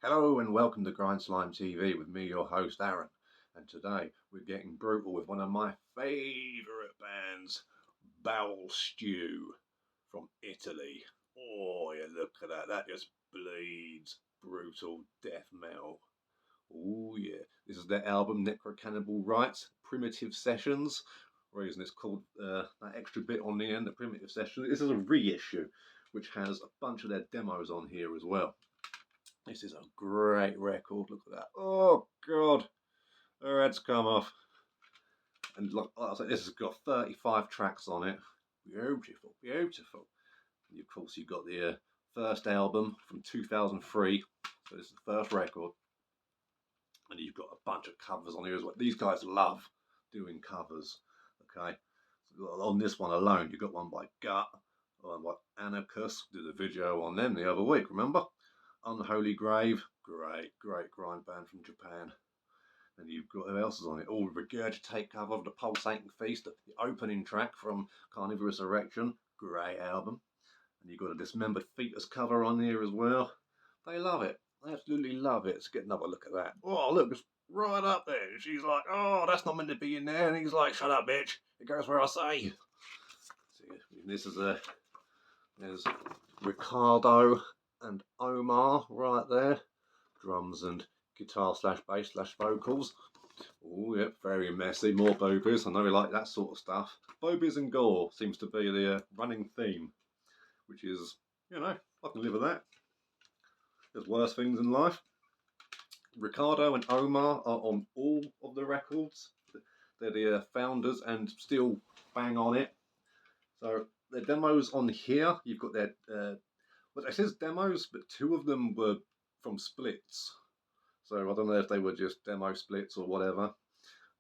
Hello and welcome to Grind Slime TV with me, your host Aaron. And today we're getting brutal with one of my favourite bands, Bowel Stew from Italy. Oh, yeah, look at that. That just bleeds brutal death metal. Oh, yeah. This is their album, Necrocannibal Rites, Primitive Sessions. Reason it's called that extra bit on the end, the Primitive Sessions. This is a reissue, which has a bunch of their demos on here as well. This is a great record. Look at that. Oh, God. The head's come off. And like I said, this has got 35 tracks on it. Beautiful, beautiful. And of course, you've got the first album from 2003. So this is the first record. And you've got a bunch of covers on here as well. These guys love doing covers. Okay. So on this one alone, you've got one by Gut, one by Anarchus. Did a video on them the other week, remember? Unholy Grave, great grind band from Japan. And you've got who else is on it? All Regurgitate cover of the Pulsating Feast, the opening track from Carnivorous Erection, great album. And you've got a Dismembered Fetus cover on here as well. They love it, they absolutely love it. Let's get another look at that. Oh, look, it's right up there. She's like, oh, that's not meant to be in there. And he's like, shut up, bitch. It goes where I say. See, this is there's Ricardo and Omar right there, drums and guitar / bass / vocals. Oh, yep, very messy. More boobies. I know we like that sort of stuff. Boobies and gore seems to be the running theme, which is, you know, I can live with that. There's worse things in life. Ricardo and Omar are on all of the records. They're the founders and still bang on it. So the demos on here, you've got their well, it says demos, but two of them were from splits. So I don't know if they were just demo splits or whatever.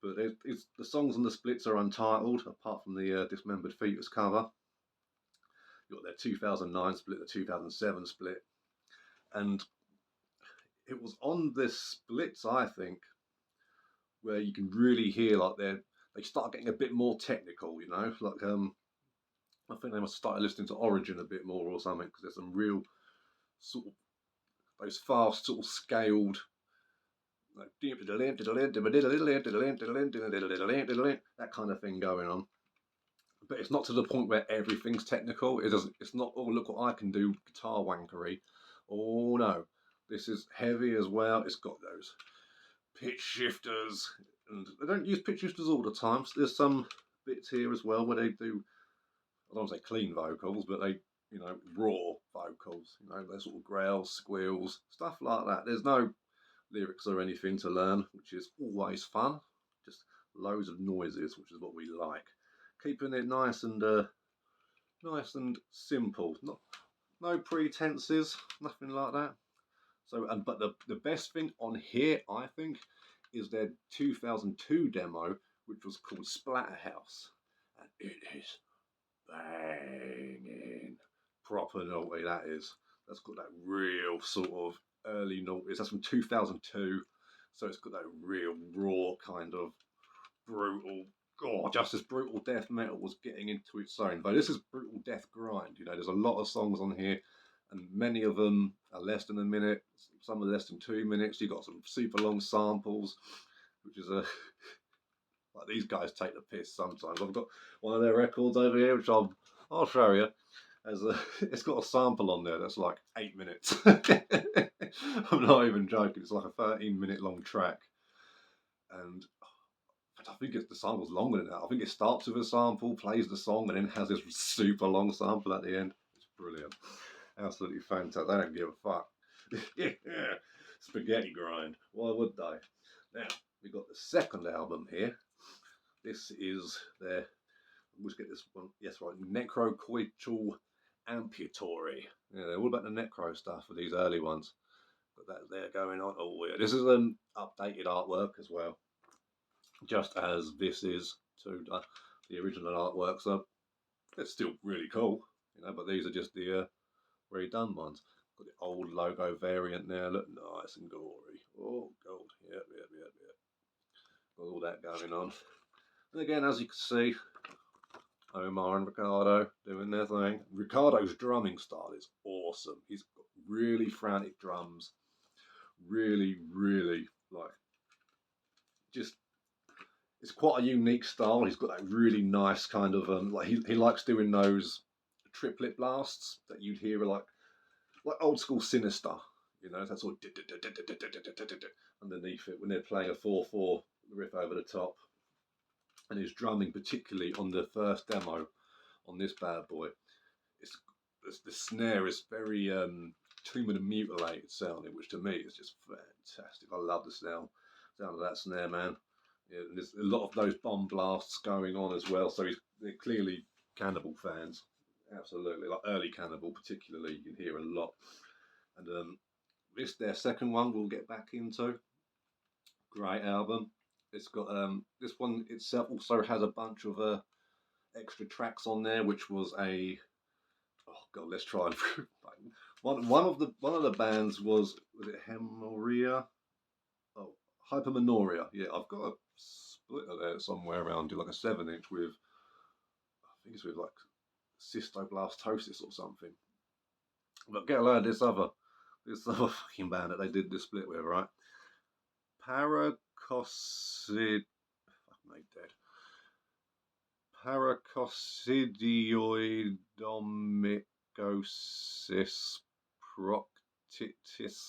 But the songs on the splits are untitled, apart from the Dismembered Fetus cover. You've got their 2009 split, the 2007 split. And it was on this splits, I think, where you can really hear like they start getting a bit more technical, you know, like I think they must have started listening to Origin a bit more or something, because there's some real sort of those fast sort of scaled like that kind of thing going on. But it's not to the point where everything's technical. It's not, oh, look what I can do, guitar wankery. Oh no, this is heavy as well. It's got those pitch shifters, and they don't use pitch shifters all the time. So there's some bits here as well where they do, I don't want to say clean vocals, but they, you know, raw vocals, you know, they sort of growls, squeals, stuff like that. There's no lyrics or anything to learn, which is always fun. Just loads of noises, which is what we like. Keeping it nice and simple. No pretenses, nothing like that. So, but the best thing on here, I think, is their 2002 demo, which was called Splatterhouse, and it is banging. Proper naughty that is. That's got that real sort of early noughties. That's from 2002, so it's got that real raw kind of brutal. God, just as brutal death metal was getting into its own. Though this is brutal death grind. You know, there's a lot of songs on here, and many of them are less than a minute. Some are less than 2 minutes. You got some super long samples, which is a like these guys take the piss sometimes. I've got one of their records over here, which I'll show you. It's got a sample on there that's like 8 minutes. I'm not even joking. It's like a 13-minute long track, and I think the sample's longer than that. I think it starts with a sample, plays the song, and then has this super long sample at the end. It's brilliant, absolutely fantastic. They don't give a fuck. Yeah, spaghetti grind. Why would they? Now we've got the second album here. This is their. Let's get this one. Yes, right. Necrocoital Amputory. Yeah, they're all about the necro stuff for these early ones. But that's there going on. Oh, yeah. This is an updated artwork as well, just as this is to the original artwork. So it's still really cool, you know. But these are just the redone ones. Got the old logo variant there. Look nice and gory. Oh, gold. Yep. Got all that going on. And again, as you can see, Omar and Ricardo doing their thing. Ricardo's drumming style is awesome. He's got really frantic drums, Really, really like just it's quite a unique style. He's got that really nice kind of like he likes doing those triplet blasts that you'd hear like old school Sinister, you know, that sort of underneath it when they're playing a 4/4 riff over the top. And his drumming, particularly on the first demo on this bad boy, it's the snare is very Tomb and Mutilated sounding, which to me is just fantastic. I love the sound of that snare, man. Yeah, and there's a lot of those bomb blasts going on as well, so they're clearly Cannibal fans. Absolutely, like early Cannibal, particularly, you can hear a lot. And this their second one we'll get back into. Great album. It's got this one itself also has a bunch of extra tracks on there, which was a oh god, let's try and one of the bands was it Hemoria? Oh, Hypermenoria. Yeah, I've got a splitter there somewhere around, do like a 7-inch with I think it's with like cystoblastosis or something. But get a load of this other fucking band that they did this split with, right? Paracocid fuck mate dead. Paracoccidioidomycosis proctitis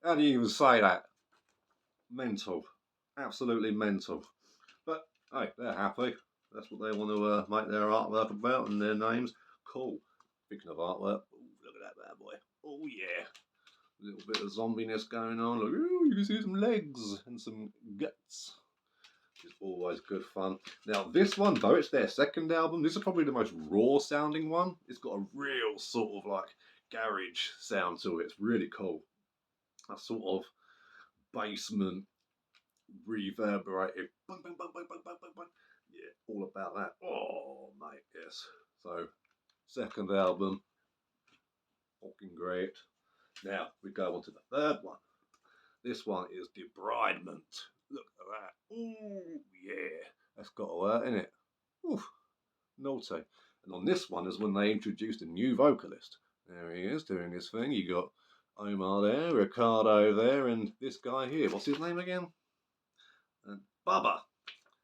How do you even say that? Mental. Absolutely mental. But hey, they're happy. That's what they want to make their artwork about and their names. Cool. Speaking of artwork, ooh, look at that bad boy. Oh yeah. A little bit of zombiness going on. Like, ooh, you can see some legs and some guts. Which is always good fun. Now this one though, it's their second album. This is probably the most raw sounding one. It's got a real sort of like garage sound to it. It's really cool. That sort of basement reverberated. Bang, bang, bang, bang, bang, bang, bang, bang. Yeah, all about that. Oh, mate, yes. So, second album, fucking great. Now, we go on to the third one. This one is Debridement. Look at that. Ooh, yeah. That's got to hurt, innit? Ooh, naughty. And on this one is when they introduced a new vocalist. There he is doing his thing. You got Omar there, Ricardo there, and this guy here. What's his name again? And Bubba.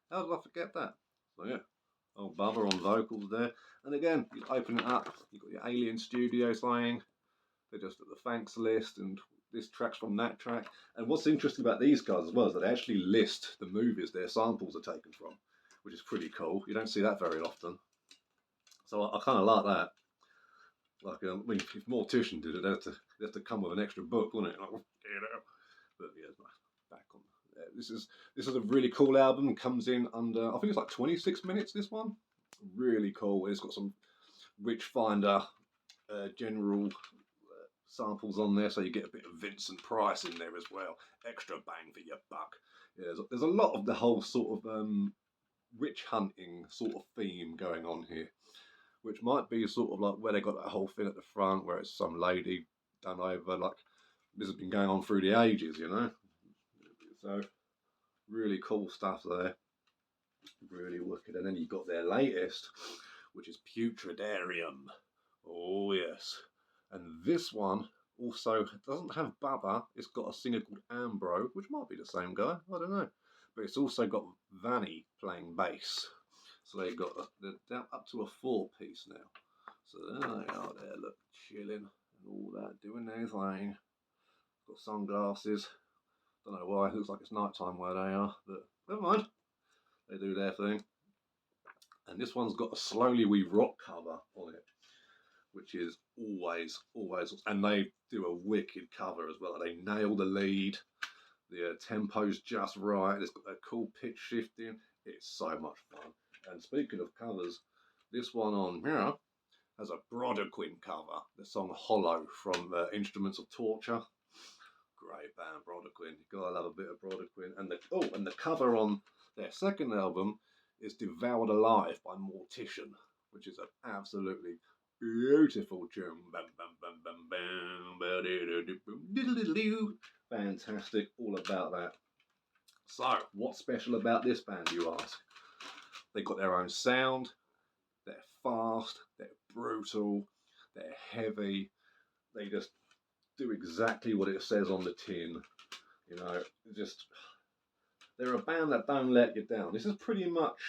How did I forget that? So yeah, old Bubba on vocals there. And again, you open it up, you've got your Alien Studio saying they're just at the thanks list and this track's from that track. And what's interesting about these guys as well is that they actually list the movies their samples are taken from, which is pretty cool. You don't see that very often. So I kind of like that. Like, I mean, if Mortician did it, they'd have to come with an extra book, wouldn't it? Like, but yeah, back on. Yeah, this is a really cool album. It comes in under, I think it's like 26 minutes. This one, really cool. It's got some Witchfinder general samples on there, so you get a bit of Vincent Price in there as well. Extra bang for your buck. Yeah, there's a lot of the whole sort of witch hunting sort of theme going on here, which might be sort of like where they got that whole thing at the front, where it's some lady done over. Like this has been going on through the ages, you know. So really cool stuff there. Really wicked. And then you've got their latest, which is Putridarium. Oh yes. And this one also doesn't have Bubba. It's got a singer called Ambro, which might be the same guy. I don't know. But it's also got Vanny playing bass. So they've got they're down up to a 4-piece now. So there they are there, look, chilling and all that, doing their thing. Got sunglasses. Don't know why, it looks like it's night time where they are, but never mind. They do their thing. And this one's got a Slowly We Rock cover on it, which is always, and they do a wicked cover as well. They nail the lead. The tempo's just right. It's got that cool pitch shifting. It's so much fun. And speaking of covers, this one on here has a Brodequin cover, the song Hollow from Instruments of Torture. Great band, Brodequin. You gotta love a bit of Brodequin. And the cover on their second album is Devoured Alive by Mortician, which is an absolutely beautiful tune. Fantastic, all about that. So, what's special about this band, you ask? They've got their own sound, they're fast, they're brutal, they're heavy, they just do exactly what it says on the tin. You know, just they're a band that don't let you down. This is pretty much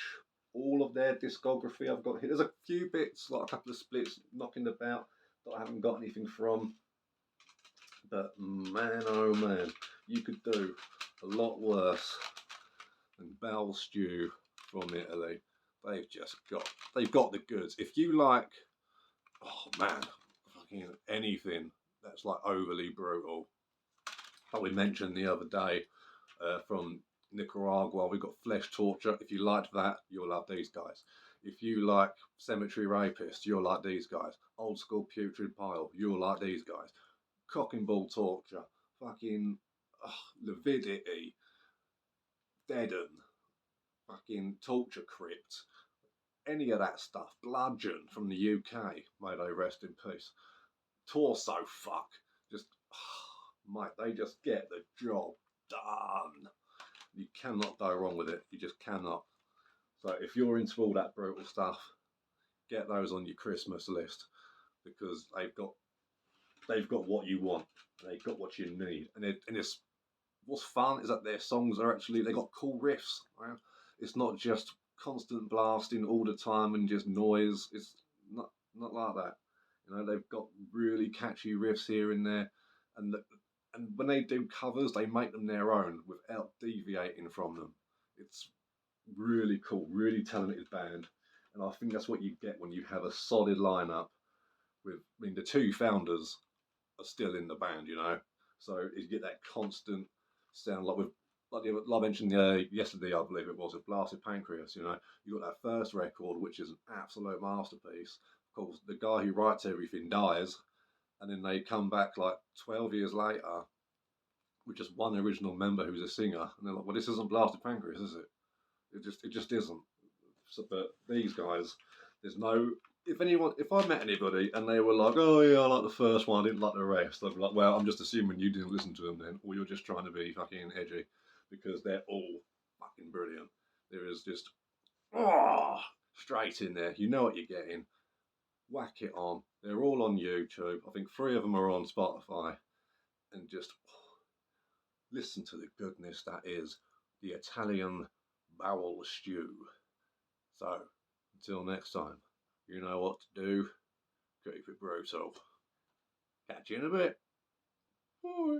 all of their discography I've got here. There's a few bits, like a couple of splits knocking about that I haven't got anything from. But man, oh man, you could do a lot worse than Bowel Stew from Italy. They've got the goods. If you like, oh man, fucking anything that's like overly brutal. Like we mentioned the other day, from Nicaragua, we got Flesh Torture. If you liked that, you'll love these guys. If you like Cemetery Rapist, you'll like these guys. Old School Putrid Pile, you'll like these guys. Cock and Ball Torture, fucking Lividity, Deaden, fucking Torture Crypt, any of that stuff. Bludgeon from the UK, may they rest in peace. Torso Fuck, just, mate, they just get the job done. You cannot go wrong with it. You just cannot. So if you're into all that brutal stuff, get those on your Christmas list, because they've got what you want. They've got what you need. And it's what's fun is that their songs are actually, they got cool riffs. Right? It's not just constant blasting all the time and just noise. It's not like that. You know, they've got really catchy riffs here and there, and when they do covers, they make them their own without deviating from them. It's really cool, really talented band, and I think that's what you get when you have a solid lineup. I mean, the two founders are still in the band, you know, so you get that constant sound, like I mentioned yesterday, I believe it was, with Blasted Pancreas. You know, you got that first record, which is an absolute masterpiece. Of course, the guy who writes everything dies, and then they come back like 12 years later with just one original member who's a singer, and they're like, "Well, this isn't Blasted Pancreas, is it? It just isn't." So, but these guys, there's no. If I met anybody and they were like, "Oh yeah, I like the first one, I didn't like the rest," I'd be like, "Well, I'm just assuming you didn't listen to them then, or you're just trying to be fucking edgy," because they're all fucking brilliant. There is just straight in there. You know what you're getting. Whack it on. They're all on YouTube. I think 3 of them are on Spotify, and just listen to the goodness that is the Italian Bowel Stew. So, until next time, you know what to do. Keep it brutal. Catch you in a bit. Bye.